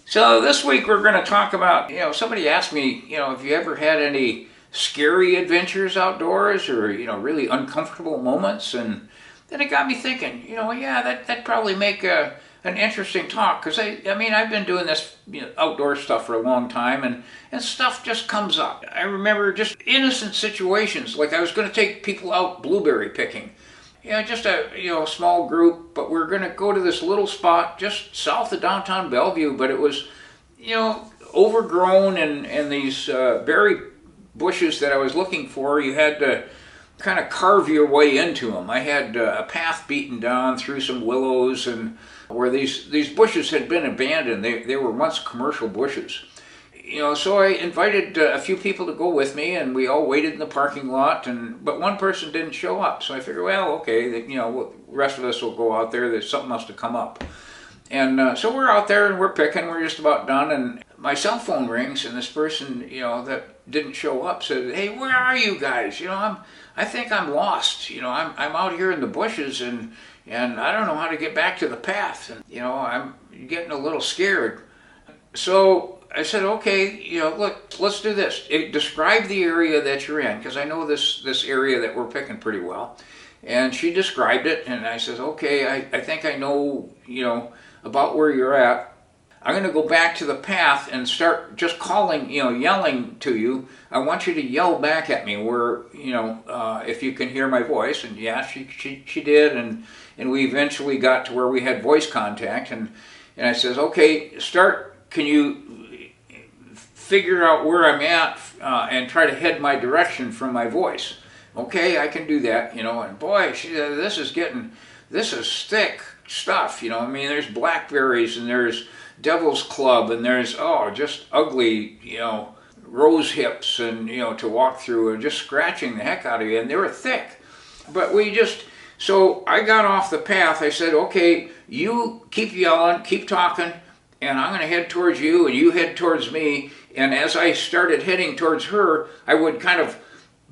So this week we're going to talk about, somebody asked me, have you ever had any scary adventures outdoors or, really uncomfortable moments? And then it got me thinking, that'd probably make an interesting talk, because I've been doing this outdoor stuff for a long time, and stuff just comes up. I remember just innocent situations, like I was going to take people out blueberry picking. Just a small group, but we're going to go to this little spot just south of downtown Bellevue, but it was, overgrown, and these berry bushes that I was looking for, you had to kind of carve your way into them. I had a path beaten down through some willows, and where these bushes had been abandoned. They were once commercial bushes. So I invited a few people to go with me, and we all waited in the parking lot, but one person didn't show up. So I figured, well, okay, the rest of us will go out there. Something must have come up. And so we're out there, and we're picking. We're just about done, and my cell phone rings, and this person, that didn't show up said, "Hey, where are you guys? I think I'm lost. I'm out here in the bushes, and I don't know how to get back to the path, and I'm getting a little scared." So I said, okay, look, let's do this. Describe the area that you're in, because I know this area that we're picking pretty well. And she described it, and I said, okay, I think I know, about where you're at. I'm going to go back to the path and start just calling, yelling to you. I want you to yell back at me where, if you can hear my voice. And yeah, she did, and we eventually got to where we had voice contact. And I says, okay, can you figure out where I'm at and try to head my direction from my voice? Okay, I can do that, and boy, this is thick stuff, there's blackberries, and there's devil's club, and there's, just ugly, rose hips, and, to walk through, and just scratching the heck out of you, and they were thick. But so I got off the path. I said, okay, you keep yelling, keep talking, and I'm going to head towards you, and you head towards me. And as I started heading towards her, I would kind of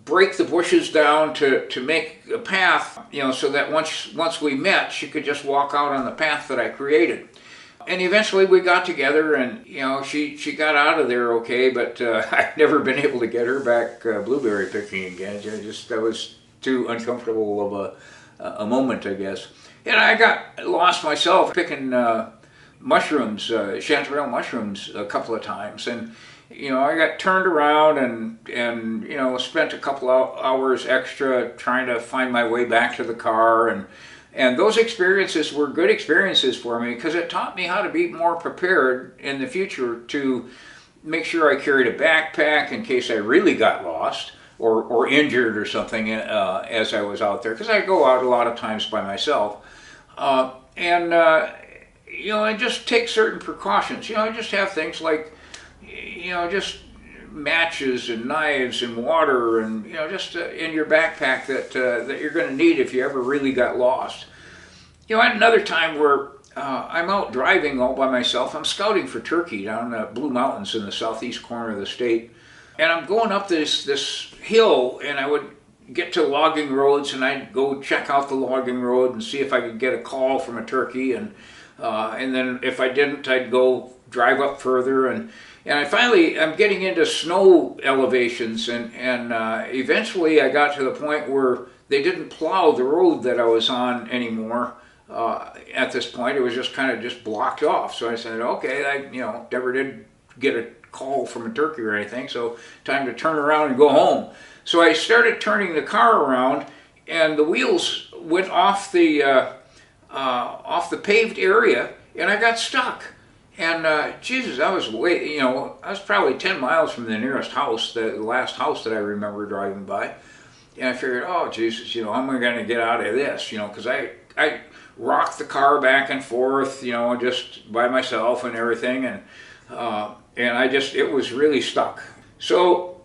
break the bushes down to make a path, so that once we met, she could just walk out on the path that I created. And eventually we got together, and she got out of there okay, but I've never been able to get her back blueberry picking again. That was too uncomfortable of a moment, I guess. And I got lost myself picking mushrooms, chanterelle mushrooms, a couple of times, and I got turned around and spent a couple hours extra trying to find my way back to the car, and those experiences were good experiences for me, because it taught me how to be more prepared in the future to make sure I carried a backpack in case I really got lost or injured or something as I was out there, because I go out a lot of times by myself, and just take certain precautions. I just have things like, just matches and knives and water, and just in your backpack that you're going to need if you ever really got lost. I had another time where I'm out driving all by myself. I'm scouting for turkey down the Blue Mountains in the southeast corner of the state, and I'm going up this hill, and I would get to logging roads, and I'd go check out the logging road and see if I could get a call from a turkey, and then if I didn't, I'd go drive up further, and I'm getting into snow elevations, and eventually I got to the point where they didn't plow the road that I was on anymore. At this point, it was just kind of just blocked off. So I said, okay, I never did get a call from a turkey or anything, so time to turn around and go home. So I started turning the car around, and the wheels went off the paved area, and I got stuck. And Jesus, I was I was probably 10 miles from the nearest house, the last house that I remember driving by. And I figured, oh Jesus, how am I going to get out of this? Because I rocked the car back and forth, just by myself and everything, and it was really stuck. So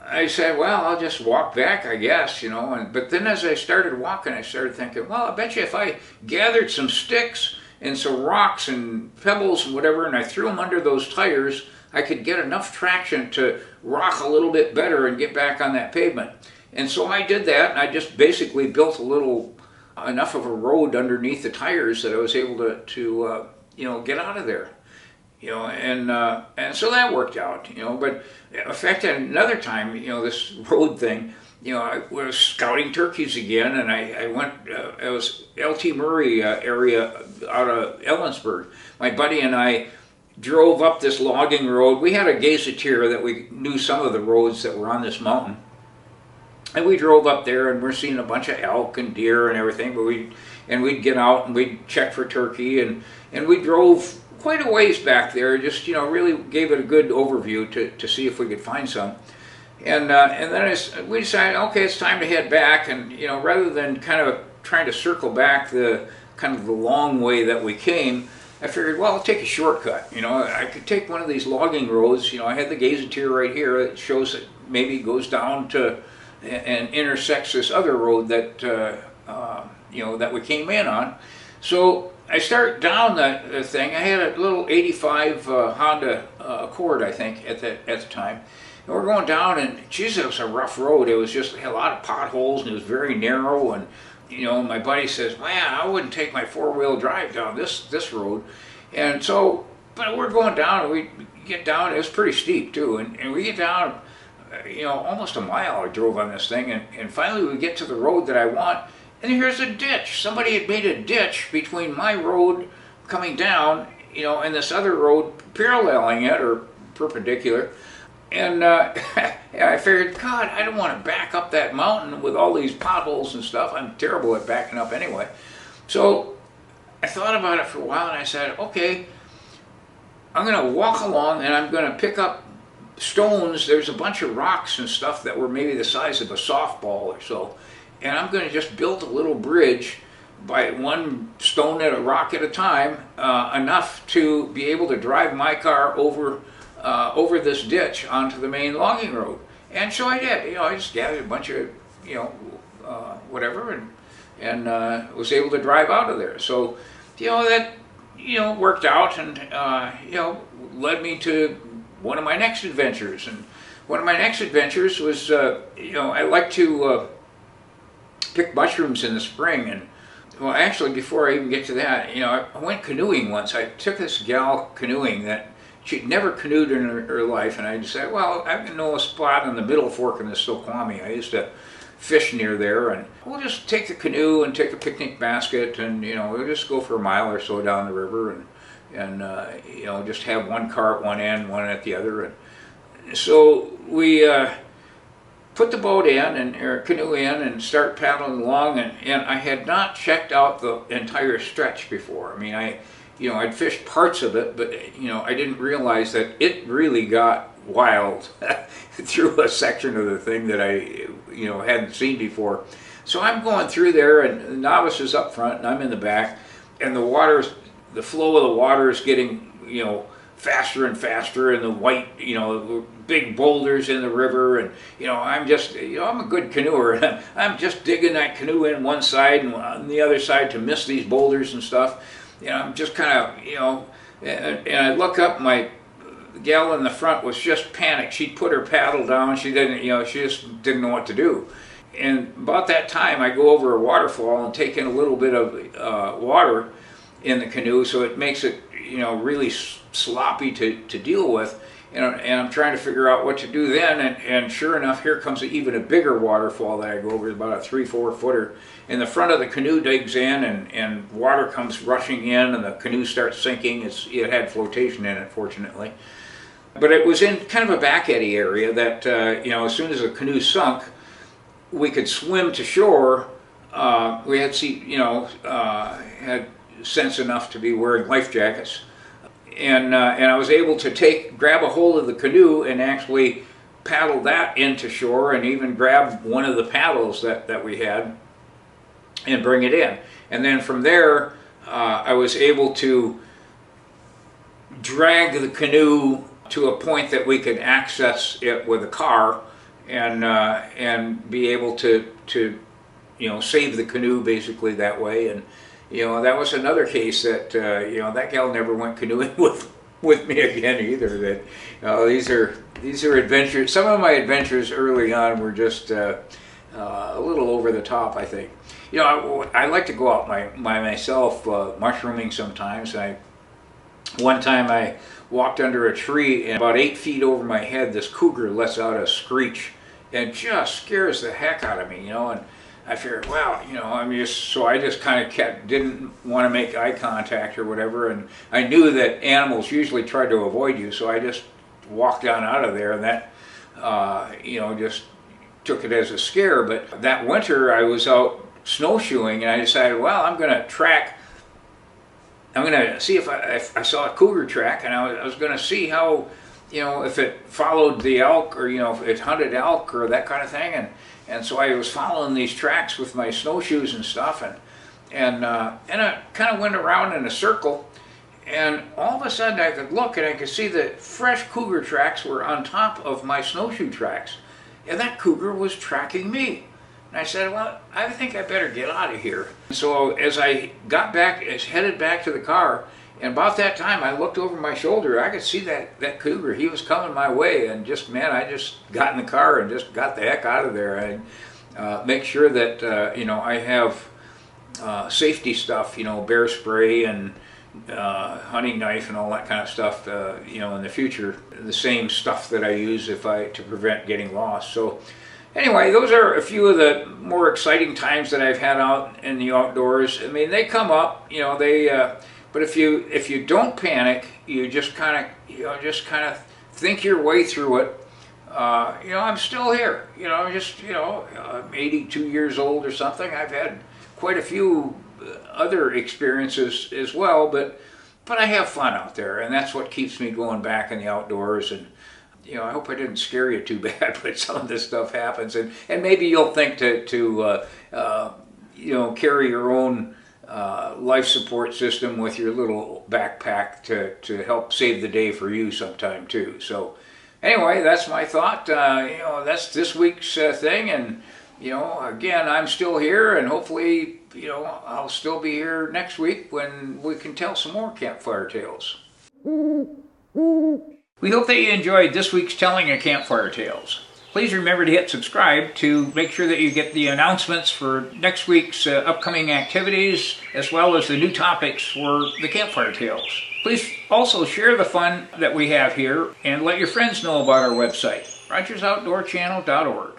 I said, well, I'll just walk back, I guess, but then as I started walking, I started thinking, well, I bet you if I gathered some sticks and some rocks and pebbles and whatever, and I threw them under those tires, I could get enough traction to rock a little bit better and get back on that pavement. And so I did that, and I just basically built enough of a road underneath the tires that I was able to get out of there. And so that worked out. But in fact, at another time, this road thing, I was scouting turkeys again, and I went, it was L.T. Murray area out of Ellensburg. My buddy and I drove up this logging road. We had a gazetteer that we knew some of the roads that were on this mountain. And we drove up there, and we're seeing a bunch of elk and deer and everything, but we'd get out and we'd check for turkey, and we drove quite a ways back there, just really gave it a good overview to see if we could find some. And then we decided, okay, it's time to head back, and rather than kind of trying to circle back the long way that we came, I figured, well, I'll take a shortcut. I could take one of these logging roads. I had the gazetteer right here that shows that maybe goes down to and intersects this other road that that we came in on. So I start down the thing. I had a little '85 Honda Accord, I think, at the time. And we're going down, and geez, it was a rough road. It was just a lot of potholes, and it was very narrow. And my buddy says, "Man, I wouldn't take my four-wheel drive down this road." And so, but we're going down, and we get down. It was pretty steep too, and we get down. Almost a mile I drove on this thing, and finally we get to the road that I want, and here's a ditch. Somebody had made a ditch between my road coming down, and this other road paralleling it or perpendicular. And I figured, God, I don't want to back up that mountain with all these potholes and stuff. I'm terrible at backing up anyway. So I thought about it for a while, and I said, okay, I'm going to walk along, and I'm going to pick up stones. There's a bunch of rocks and stuff that were maybe the size of a softball or so, and I'm going to just build a little bridge by one stone and a rock at a time, enough to be able to drive my car over this ditch onto the main logging road. And so I did. I just gathered a bunch of whatever, and was able to drive out of there. So that worked out, and led me to one of my next adventures. And one of my next adventures was, I like to pick mushrooms in the spring. And well, actually, before I even get to that, I went canoeing once. I took this gal canoeing that she'd never canoed in her life, and I decided, well, I know a spot on the Middle Fork in the Snoqualmie. I used to fish near there, and we'll just take the canoe and take a picnic basket, and we'll just go for a mile or so down the river, and just have one car at one end, one at the other. And so we put the boat in, or canoe in, and start paddling along, and I had not checked out the entire stretch before. I mean, I'd fished parts of it, but I didn't realize that it really got wild through a section of the thing that I hadn't seen before. So I'm going through there, and the novice is up front, and I'm in the back, and the flow of the water is getting faster and faster, and the white big boulders in the river, and I'm just I'm a good canoer, and I'm just digging that canoe in one side and on the other side to miss these boulders and stuff. I'm just kind of and I look up, my gal in the front was just panicked. She'd put her paddle down. She didn't she just didn't know what to do. And about that time, I go over a waterfall and take in a little bit of water in the canoe, so it makes it really sloppy to deal with, and I'm trying to figure out what to do then, and sure enough, here comes even a bigger waterfall that I go over, about a 3-4 footer, and the front of the canoe digs in, and water comes rushing in, and the canoe starts sinking. It had flotation in it, fortunately, but it was in kind of a back eddy area that as soon as the canoe sunk, we could swim to shore. We had had sense enough to be wearing life jackets, and I was able to grab a hold of the canoe and actually paddle that into shore, and even grab one of the paddles that we had and bring it in. And then from there, I was able to drag the canoe to a point that we could access it with a car, and be able to save the canoe basically that way. And that was another case that that gal never went canoeing with me again either. That these are adventures. Some of my adventures early on were just a little over the top, I think. I like to go out by myself mushrooming sometimes. I One time I walked under a tree, and about 8 feet over my head, this cougar lets out a screech and just scares the heck out of me, you know. And I figured, wow, you know, I just kind of didn't want to make eye contact or whatever. And I knew that animals usually try to avoid you, so I just walked on out of there, and that, you know, just took it as a scare. But that winter I was out snowshoeing, and I decided, well, I'm going to see if I saw a cougar track, and I was going to see how, you know, if it followed the elk, or, you know, if it hunted elk or that kind of thing. And so I was following these tracks with my snowshoes and stuff, and I kind of went around in a circle, and all of a sudden I could look and I could see that fresh cougar tracks were on top of my snowshoe tracks, and that cougar was tracking me. And I said, well, I think I better get out of here. So as I headed back to the car, and about that time I looked over my shoulder, I could see that cougar. He was coming my way, and I just got in the car and just got the heck out of there. I make sure that, you know, I have safety stuff, you know, bear spray and hunting knife and all that kind of stuff, you know, in the future. The same stuff that I use to prevent getting lost. So anyway, those are a few of the more exciting times that I've had out in the outdoors. I mean, they come up, you know, but if you don't panic, you just kind of think your way through it. You know, I'm still here. You know, I'm 82 years old or something. I've had quite a few other experiences as well, but I have fun out there, and that's what keeps me going back in the outdoors. And you know, I hope I didn't scare you too bad, but some of this stuff happens, and maybe you'll think to you know, carry your own life support system with your little backpack to help save the day for you sometime too. So anyway, that's my thought. You know, that's this week's thing, and you know, again, I'm still here, and hopefully, you know, I'll still be here next week when we can tell some more campfire tales. We hope that you enjoyed this week's telling of Campfire Tales. Please remember to hit subscribe to make sure that you get the announcements for next week's upcoming activities, as well as the new topics for the Campfire Tales. Please also share the fun that we have here, and let your friends know about our website, RogersOutdoorChannel.org.